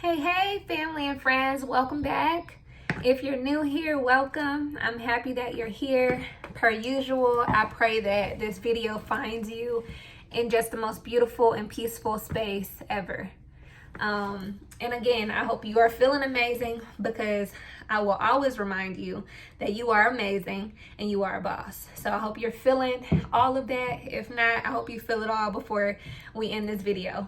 Hey, family and friends, welcome back. If you're new here, welcome. I'm happy that you're here. Per usual, I pray that this video finds you in just the most beautiful and peaceful space ever. And again, I hope you are feeling amazing, because I will always remind you that you are amazing and you are a boss. So I hope you're feeling all of that. If not, I hope you feel it all before we end this video.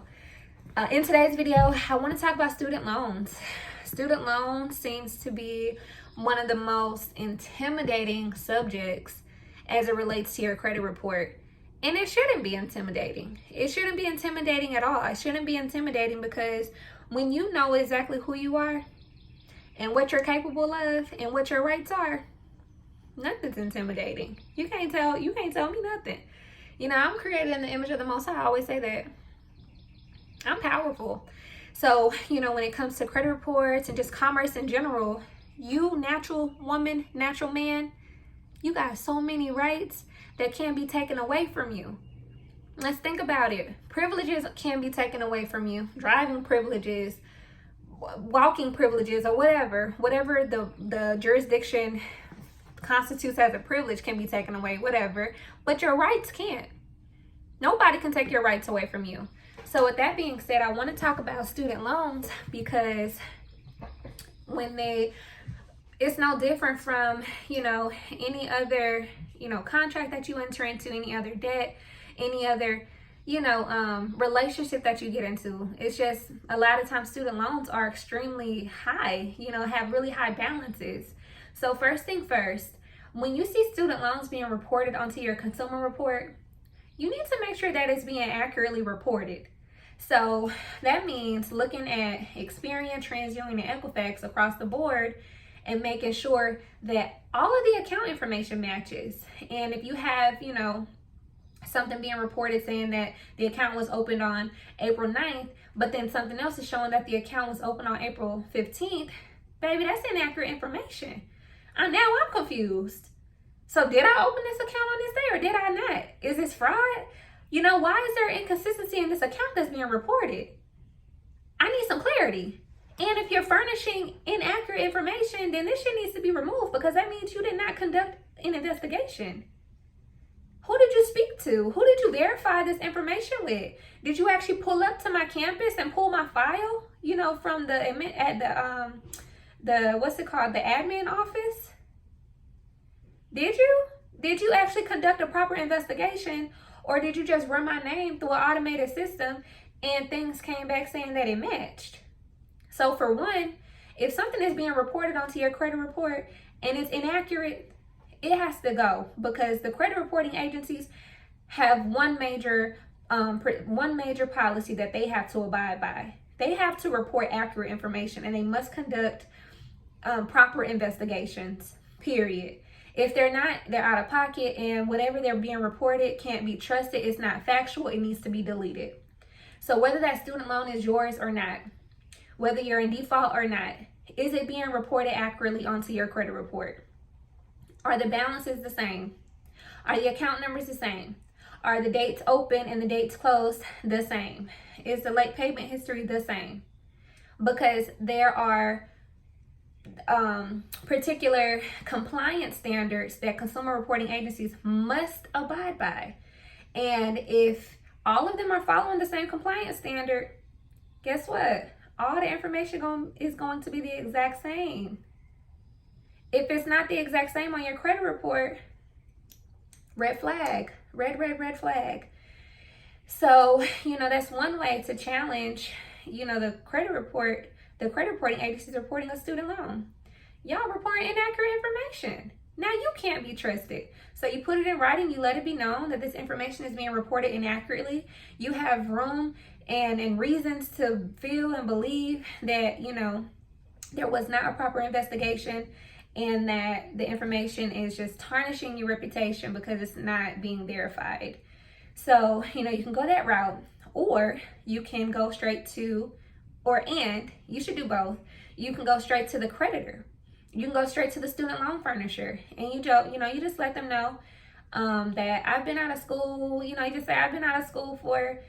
In today's video, I want to talk about student loans. Student loans seems to be one of the most intimidating subjects as it relates to your credit report. And it shouldn't be intimidating. It shouldn't be intimidating at all. It shouldn't be intimidating because when you know exactly who you are and what you're capable of and what your rights are, nothing's intimidating. You can't tell me nothing. You know, I'm created in the image of the Most High. I always say that. I'm powerful. So, you know, when it comes to credit reports and just commerce in general, you natural woman, natural man, you got so many rights that can be taken away from you. Let's think about it. Privileges can be taken away from you. Driving privileges, walking privileges, or whatever the jurisdiction constitutes as a privilege can be taken away, whatever. But your rights can't. Nobody can take your rights away from you. So with that being said, I want to talk about student loans because it's no different from, you know, any other, you know, contract that you enter into, any other debt, any other, you know, relationship that you get into. It's just a lot of times student loans are extremely high, you know, have really high balances. So first thing first, when you see student loans being reported onto your consumer report, you need to make sure that it's being accurately reported. So that means looking at Experian, TransUnion, and Equifax across the board and making sure that all of the account information matches. And if you have, you know, something being reported saying that the account was opened on April 9th, but then something else is showing that the account was opened on April 15th, baby, that's inaccurate information. Now I'm confused. So did I open this account on this day or did I not? Is this fraud? You know, why is there inconsistency in this account that's being reported? I need some clarity. And if you're furnishing inaccurate information, then this shit needs to be removed, because that means you did not conduct an investigation. Who did you speak to? Who did you verify this information with? Did you actually pull up to my campus and pull my file, you know, from the what's it called, the admin office? Did you actually conduct a proper investigation? Or did you just run my name through an automated system and things came back saying that it matched? So for one, if something is being reported onto your credit report and it's inaccurate, it has to go, because the credit reporting agencies have one major policy that they have to abide by. They have to report accurate information and they must conduct proper investigations, period. If they're not, they're out of pocket, and whatever they're being reported can't be trusted. It's not factual. It needs to be deleted. So whether that student loan is yours or not, whether you're in default or not, is it being reported accurately onto your credit report? Are the balances the same? Are the account numbers the same? Are the dates open and the dates closed the same? Is the late payment history the same? Because there are particular compliance standards that consumer reporting agencies must abide by. And if all of them are following the same compliance standard, guess what? All the information is going to be the exact same. If it's not the exact same on your credit report, red flag, red flag. So, you know, that's one way to challenge, you know, the credit reporting agencies reporting a student loan. Y'all reporting inaccurate information. Now you can't be trusted. So you put it in writing, you let it be known that this information is being reported inaccurately. You have room and reasons to feel and believe that, you know, there was not a proper investigation and that the information is just tarnishing your reputation because it's not being verified. So, you know, you can go that route, or you can go straight to, and you should do both. You can go straight to the creditor. You can go straight to the student loan furnisher, and you just let them know that I've been out of school. You know, you just say I've been out of school for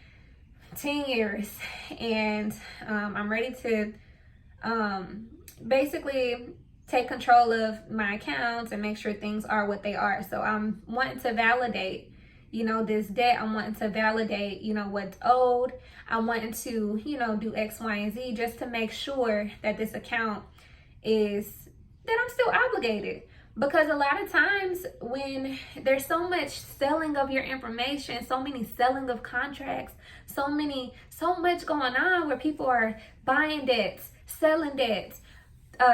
10 years and I'm ready to basically take control of my accounts and make sure things are what they are. So I'm wanting to validate, this debt. I'm wanting to validate, what's owed. I'm wanting to, do X, Y, and Z just to make sure that this account that I'm still obligated. Because a lot of times when there's so much selling of your information, so many selling of contracts, so much going on where people are buying debts, selling debts,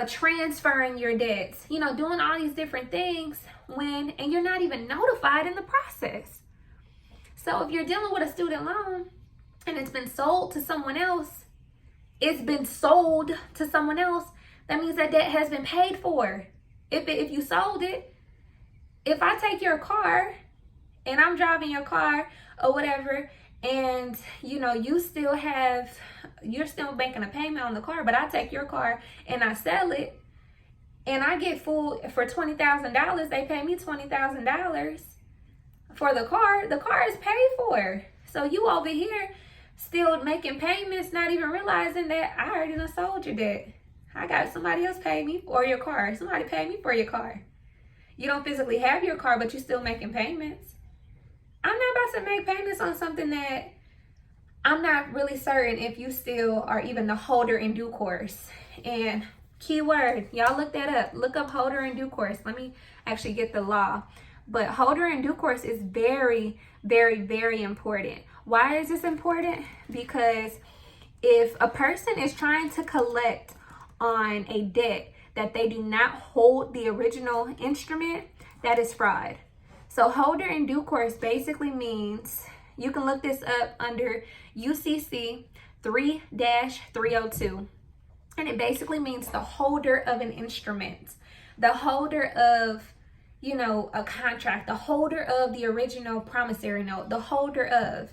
transferring your debts, doing all these different things and you're not even notified in the process. So if you're dealing with a student loan and it's been sold to someone else, that means that debt has been paid for. If you sold it, if I take your car and I'm driving your car or whatever, and you're still making a payment on the car, but I take your car and I sell it and I get full for $20,000, they pay me $20,000 for the car is paid for. So you over here still making payments, not even realizing that I already done sold your debt. I got somebody else pay me for your car. Somebody paid me for your car. You don't physically have your car, but you're still making payments. I'm not about to make payments on something that I'm not really certain if you still are even the holder in due course. And keyword, y'all look that up. Look up holder in due course. Let me actually get the law. But holder in due course is very, very, very important. Why is this important? Because if a person is trying to collect on a debt that they do not hold the original instrument, that is fraud. So holder in due course basically means, you can look this up under UCC 3-302. And it basically means the holder of an instrument, the holder of, a contract, the holder of the original promissory note, the holder of.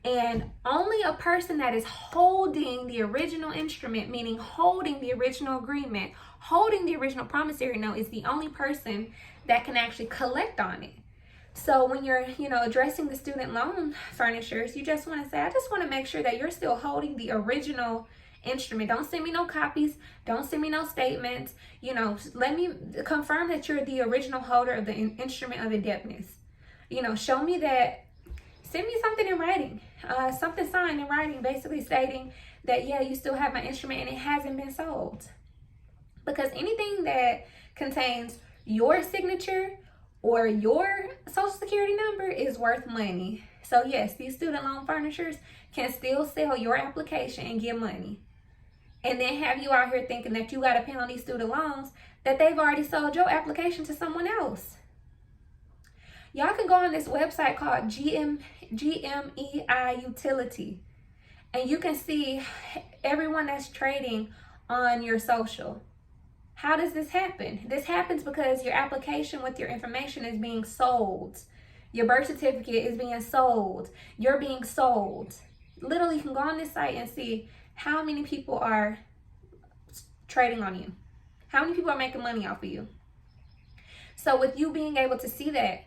And only a person that is holding the original instrument, meaning holding the original agreement, holding the original promissory note, is the only person that can actually collect on it. So when you're, addressing the student loan furnishers, you just want to say, I just want to make sure that you're still holding the original instrument. Don't send me no copies. Don't send me no statements. Let me confirm that you're the original holder of the instrument of indebtedness. Show me that. Send me something in writing, something signed in writing, basically stating that, yeah, you still have my instrument and it hasn't been sold. Because anything that contains your signature or your social security number is worth money. So yes, these student loan furnishers can still sell your application and get money. And then have you out here thinking that you got to pay on these student loans that they've already sold your application to someone else. Y'all can go on this website called GMEI Utility, and you can see everyone that's trading on your social. How does this happen? This happens because your application with your information is being sold. Your birth certificate is being sold. You're being sold. Literally, you can go on this site and see how many people are trading on you. How many people are making money off of you. So with you being able to see that,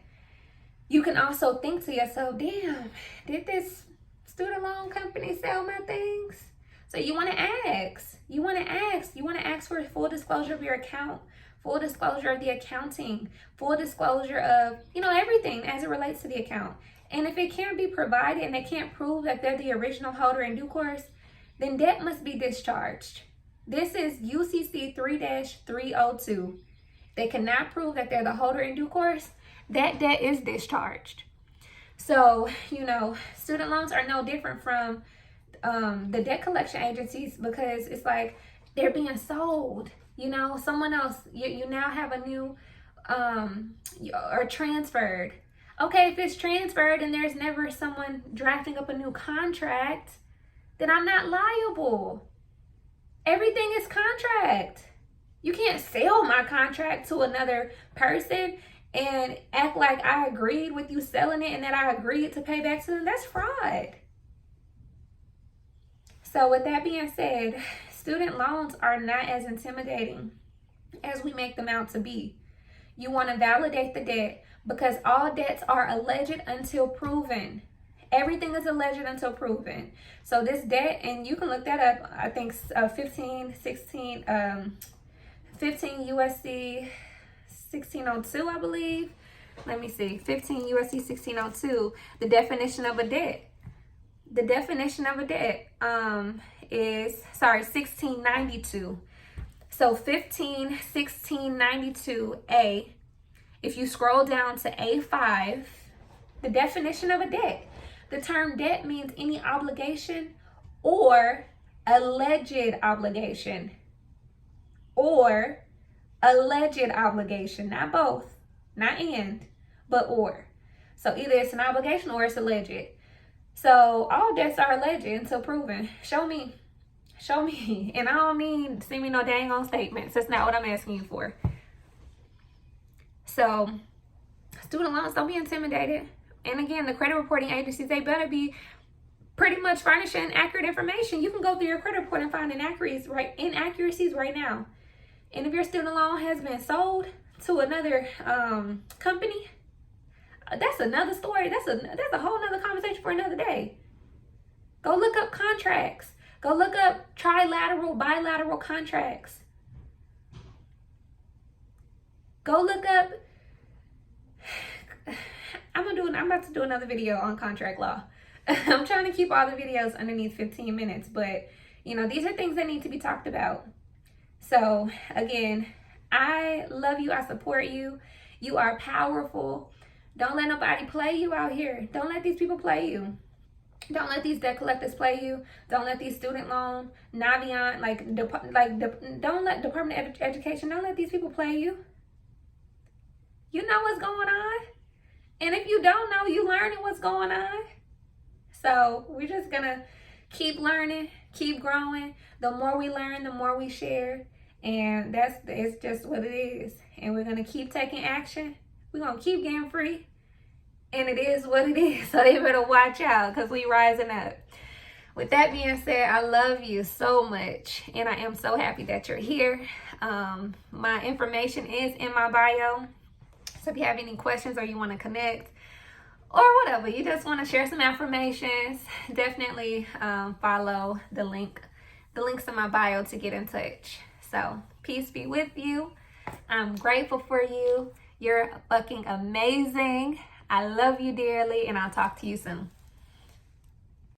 you can also think to yourself, damn, did this student loan company sell my things? So you want to ask. You want to ask for full disclosure of your account, full disclosure of the accounting, full disclosure of, everything as it relates to the account. And if it can't be provided and they can't prove that they're the original holder in due course, then debt must be discharged. This is UCC 3-302. They cannot prove that they're the holder in due course. That debt is discharged. So, student loans are no different from the debt collection agencies, because it's like they're being sold. Someone else, you now have a new or transferred. Okay, if it's transferred and there's never someone drafting up a new contract, then I'm not liable. Everything is contract. You can't sell my contract to another person and act like I agreed with you selling it and that I agreed to pay back to them. That's fraud. So with that being said, student loans are not as intimidating as we make them out to be. You want to validate the debt, because all debts are alleged until proven. Everything is alleged until proven. So this debt, and you can look that up, I think 15 USC 1602, I believe. Let me see, 15 USC 1602, the definition of a debt. The definition of a debt is, 1692. So 1692A, if you scroll down to A5, the definition of a debt. The term debt means any obligation or alleged obligation. Or alleged obligation, not both, not and, but or. So either it's an obligation or it's alleged. So all debts are alleged until proven. Show me. And I don't mean send me no dang on statements. That's not what I'm asking you for. So student loans, don't be intimidated. And again, the credit reporting agencies, they better be pretty much furnishing accurate information. You can go through your credit report and find inaccuracies right now. And if your student loan has been sold to another company, that's another story. That's a whole nother conversation for another day. Go look up contracts. Go look up trilateral, bilateral contracts. Go look up. I'm about to do another video on contract law. I'm trying to keep all the videos underneath 15 minutes, but these are things that need to be talked about. So again, I love you. I support you. You are powerful. Don't let nobody play you out here. Don't let these people play you. Don't let these debt collectors play you. Don't let these student loan, Navion, don't let Department of Education, don't let these people play you. You know what's going on. And if you don't know, you learning what's going on. So we're just gonna keep learning, keep growing. The more we learn, the more we share. And it's just what it is. And we're gonna keep taking action. We're gonna keep getting free. And it is what it is. So they better watch out because we rising up. With that being said, I love you so much. And I am so happy that you're here. My information is in my bio. So if you have any questions or you want to connect or whatever, you just want to share some affirmations, definitely follow the links in my bio to get in touch. So peace be with you. I'm grateful for you. You're fucking amazing. I love you dearly, and I'll talk to you soon.